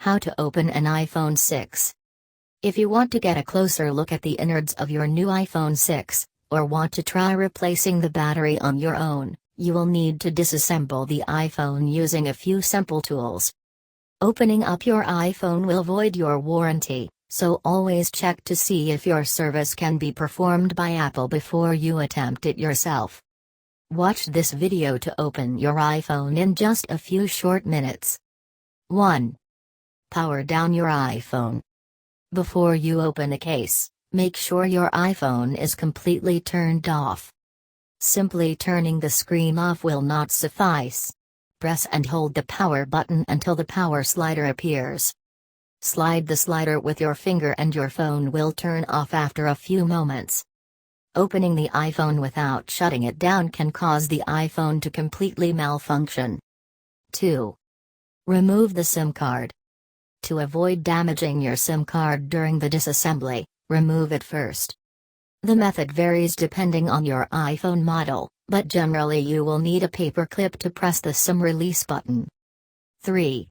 How to open an iPhone 6. If you want to get a closer look at the innards of your new iPhone 6, or want to try replacing the battery on your own, you will need to disassemble the iPhone using a few simple tools. Opening up your iPhone will void your warranty, so always check to see if your service can be performed by Apple before you attempt it yourself. Watch this video to open your iPhone in just a few short minutes. 1. Power down your iPhone. Before you open a case, make sure your iPhone is completely turned off. Simply turning the screen off will not suffice. Press and hold the power button until the power slider appears. Slide the slider with your finger and your phone will turn off after a few moments. Opening the iPhone without shutting it down can cause the iPhone to completely malfunction. 2. Remove the SIM card. To avoid damaging your SIM card during the disassembly, remove it first. The method varies depending on your iPhone model, but generally you will need a paper clip to press the SIM release button. 3.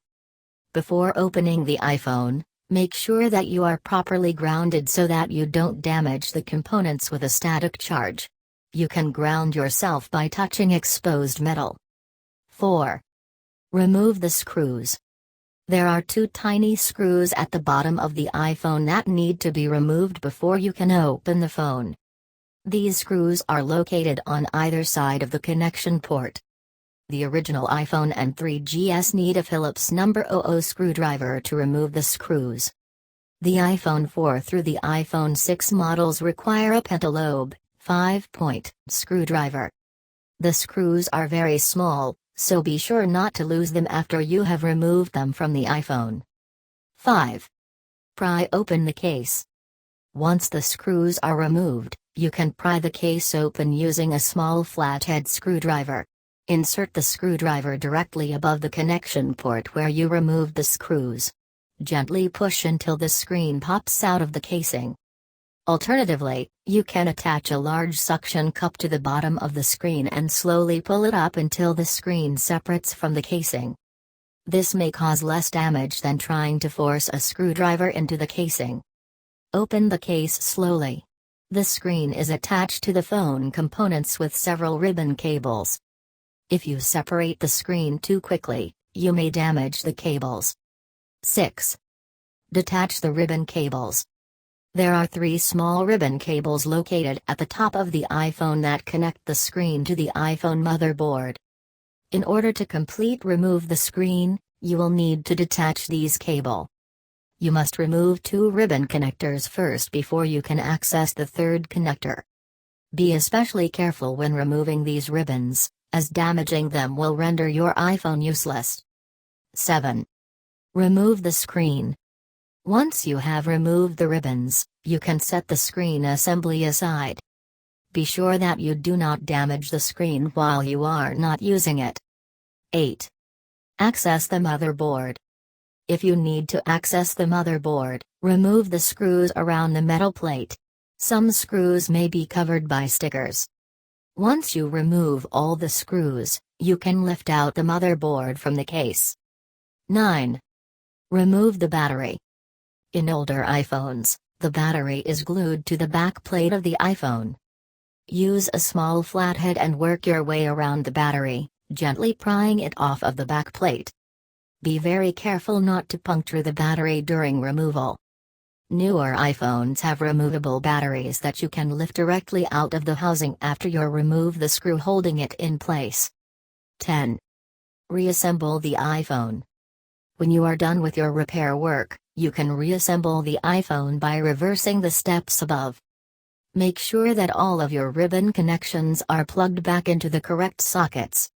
Before opening the iPhone, make sure that you are properly grounded so that you don't damage the components with a static charge. You can ground yourself by touching exposed metal. 4. Remove the screws. There are 2 tiny screws at the bottom of the iPhone that need to be removed before you can open the phone. These screws are located on either side of the connection port. The original iPhone and 3GS need a Phillips number 00 screwdriver to remove the screws. The iPhone 4 through the iPhone 6 models require a pentalobe, 5-point, screwdriver. The screws are very small, so be sure not to lose them after you have removed them from the iPhone. 5. Pry open the case. Once the screws are removed, you can pry the case open using a small flathead screwdriver. Insert the screwdriver directly above the connection port where you removed the screws. Gently push until the screen pops out of the casing. Alternatively, you can attach a large suction cup to the bottom of the screen and slowly pull it up until the screen separates from the casing. This may cause less damage than trying to force a screwdriver into the casing. Open the case slowly. The screen is attached to the phone components with several ribbon cables. If you separate the screen too quickly, you may damage the cables. 6. Detach the ribbon cables. There are 3 small ribbon cables located at the top of the iPhone that connect the screen to the iPhone motherboard. In order to remove the screen, you will need to detach these cables. You must remove 2 ribbon connectors first before you can access the 3rd connector. Be especially careful when removing these ribbons, as damaging them will render your iPhone useless. 7. Remove the screen. Once you have removed the ribbons, you can set the screen assembly aside. Be sure that you do not damage the screen while you are not using it. 8. Access the motherboard. If you need to access the motherboard, remove the screws around the metal plate. Some screws may be covered by stickers. Once you remove all the screws, you can lift out the motherboard from the case. 9. Remove the battery. In older iPhones, the battery is glued to the back plate of the iPhone. Use a small flathead and work your way around the battery, gently prying it off of the back plate. Be very careful not to puncture the battery during removal. Newer iPhones have removable batteries that you can lift directly out of the housing after you remove the screw holding it in place. 10. Reassemble the iPhone. When you are done with your repair work, you can reassemble the iPhone by reversing the steps above. Make sure that all of your ribbon connections are plugged back into the correct sockets.